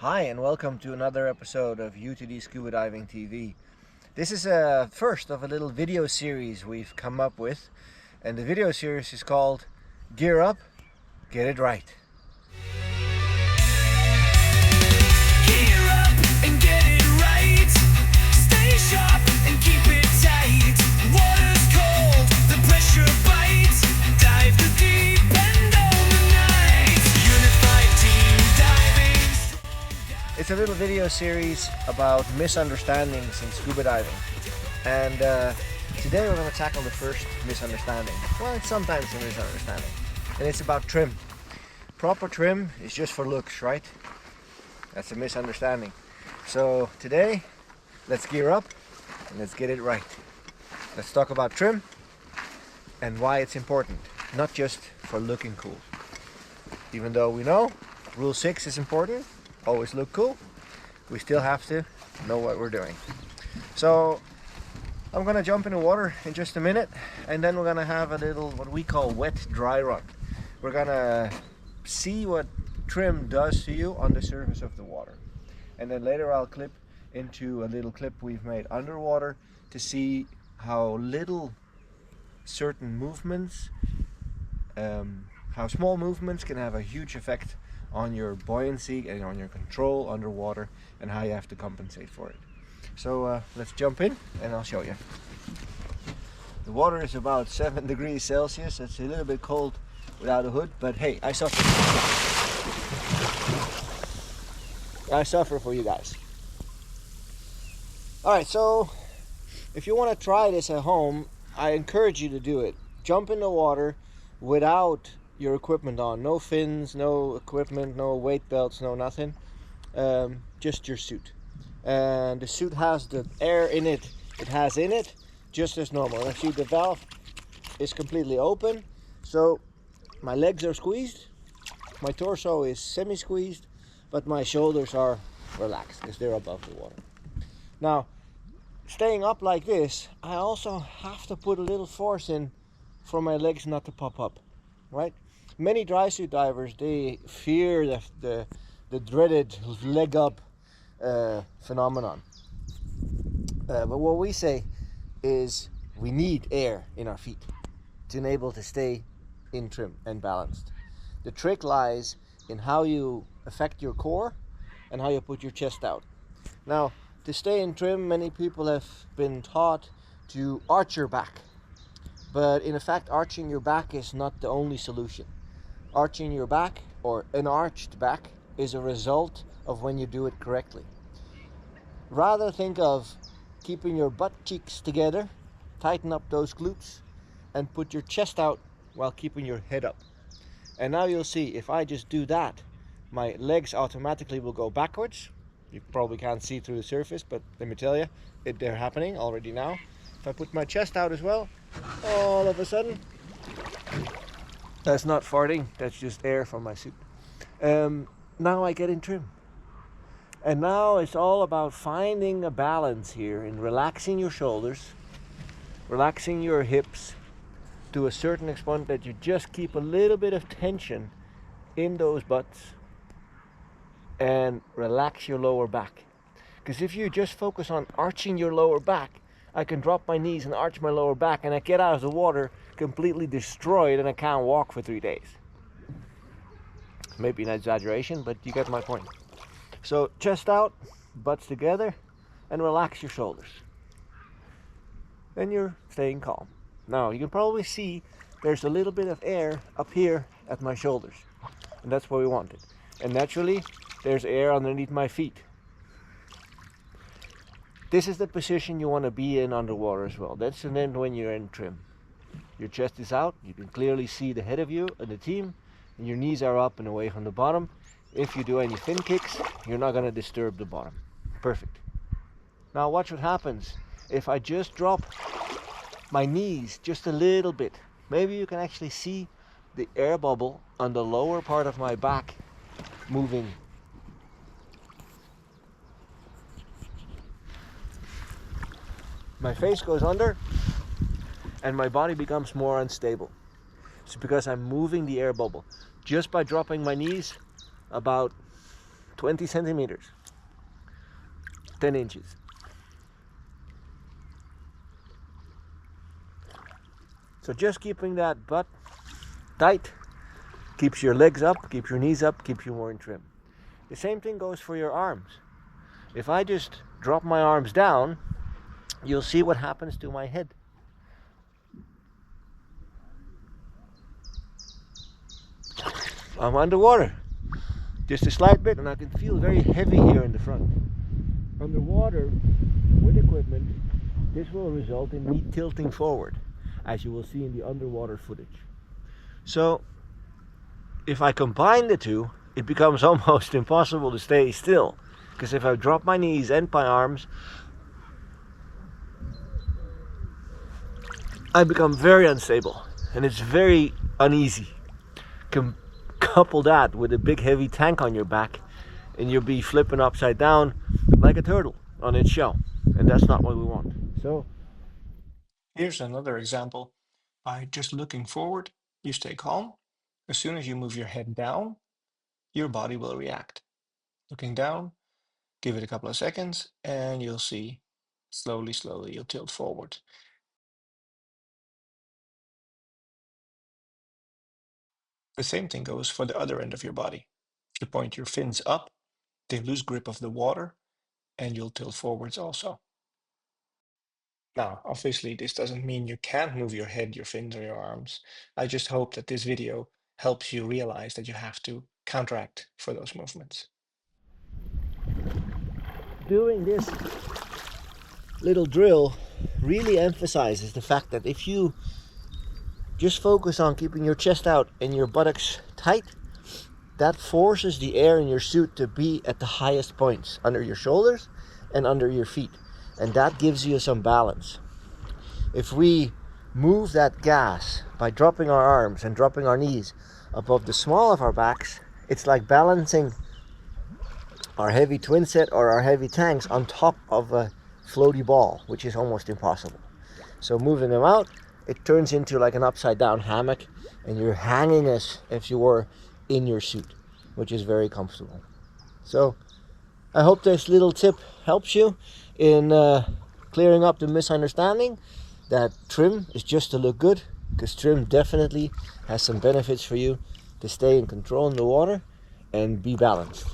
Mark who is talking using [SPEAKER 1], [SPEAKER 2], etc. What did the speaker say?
[SPEAKER 1] Hi and welcome to another episode of UTD Scuba Diving TV. This is a first of a little video series we've come up with, and the video series is called Gear Up, Get It Right.
[SPEAKER 2] Gear up and get it right. Stay sharp and keep it tight. Water's cold, the pressure bites. Dive the deep end of the night. Unified team diving.
[SPEAKER 1] It's a little video series about misunderstandings in scuba diving, and today we're going to tackle the first misunderstanding. Well, it's sometimes a misunderstanding, and it's about trim. Proper trim is just for looks, right? That's a misunderstanding. So today, let's gear up and let's get it right. Let's talk about trim and why it's important, not just for looking cool. Even though we know rule 6 is important, always look cool, we still have to know what we're doing. So I'm gonna jump in the water in just a minute, and then we're gonna have a little what we call wet dry run. We're gonna see what trim does to you on the surface of the water, and then later I'll clip into a little clip we've made underwater to see how little certain movements, how small movements can have a huge effect on your buoyancy and on your control underwater, and how you have to compensate for it. So let's jump in and I'll show you. The water is about 7 degrees Celsius. It's a little bit cold without a hood, but hey, I suffer for you guys. Alright, so if you want to try this at home, I encourage you to do it. Jump in the water without your equipment on. No fins, no equipment, no weight belts, no nothing. Just your suit. And the suit has the air in it. It has in it just as normal. And see, the valve is completely open. So my legs are squeezed. My torso is semi-squeezed. But my shoulders are relaxed because they're above the water. Now, staying up like this, I also have to put a little force in for my legs not to pop up, right? Many dry suit divers, they fear the dreaded leg up phenomenon. But what we say is we need air in our feet to enable to stay in trim and balanced. The trick lies in how you affect your core and how you put your chest out. Now, to stay in trim, many people have been taught to arch your back. But in fact, arching your back is not the only solution. Arching your back, or an arched back, is a result of when you do it correctly. Rather think of keeping your butt cheeks together, tighten up those glutes, and put your chest out while keeping your head up. And now you'll see, if I just do that, my legs automatically will go backwards. You probably can't see through the surface, but let me tell you, they're happening already now. If I put my chest out as well, all of a sudden, that's not farting, that's just air from my suit. Now I get in trim. And now it's all about finding a balance here and relaxing your shoulders, relaxing your hips to a certain extent that you just keep a little bit of tension in those butts and relax your lower back. Because if you just focus on arching your lower back, I can drop my knees and arch my lower back, and I get out of the water completely destroyed and I can't walk for 3 days. Maybe an exaggeration, but you get my point. So chest out, butts together, and relax your shoulders. Then you're staying calm. Now you can probably see there's a little bit of air up here at my shoulders, and that's where we want it. And naturally, there's air underneath my feet. This is the position you want to be in underwater as well. That's an end when you're in trim. Your chest is out, you can clearly see the head of you and the team, and your knees are up and away from the bottom. If you do any fin kicks, you're not going to disturb the bottom. Perfect. Now watch what happens if I just drop my knees just a little bit. Maybe you can actually see the air bubble on the lower part of my back moving. My face goes under and my body becomes more unstable. It's because I'm moving the air bubble. Just by dropping my knees about 20 centimeters, 10 inches. So just keeping that butt tight keeps your legs up, keeps your knees up, keeps you more in trim. The same thing goes for your arms. If I just drop my arms down, you'll see what happens to my head. I'm underwater. Just a slight bit, and I can feel very heavy here in the front. Underwater, with equipment, this will result in me tilting forward, as you will see in the underwater footage. So, if I combine the two, it becomes almost impossible to stay still. Because if I drop my knees and my arms, I become very unstable, and it's very uneasy. Couple that with a big heavy tank on your back, and you'll be flipping upside down like a turtle on its shell, and that's not what we want. So
[SPEAKER 3] Here's another example. By just looking forward, you stay calm. As soon as you move your head down, your body will react. Looking down, give it a couple of seconds, and you'll see slowly you'll tilt forward. The same thing goes for the other end of your body. If you point your fins up, they lose grip of the water, and you'll tilt forwards also. Now, obviously, this doesn't mean you can't move your head, your fins, or your arms. I just hope that this video helps you realize that you have to counteract for those movements.
[SPEAKER 1] doing this little drill really emphasizes the fact that if you just focus on keeping your chest out and your buttocks tight, that forces the air in your suit to be at the highest points under your shoulders and under your feet, and that gives you some balance. If we move that gas by dropping our arms and dropping our knees above the small of our backs, it's like balancing our heavy twin set or our heavy tanks on top of a floaty ball, which is almost impossible. So moving them out, it turns into like an upside down hammock, and you're hanging as if you were in your suit, which is very comfortable. So I hope this little tip helps you in clearing up the misunderstanding that trim is just to look good, because trim definitely has some benefits for you to stay in control in the water and be balanced.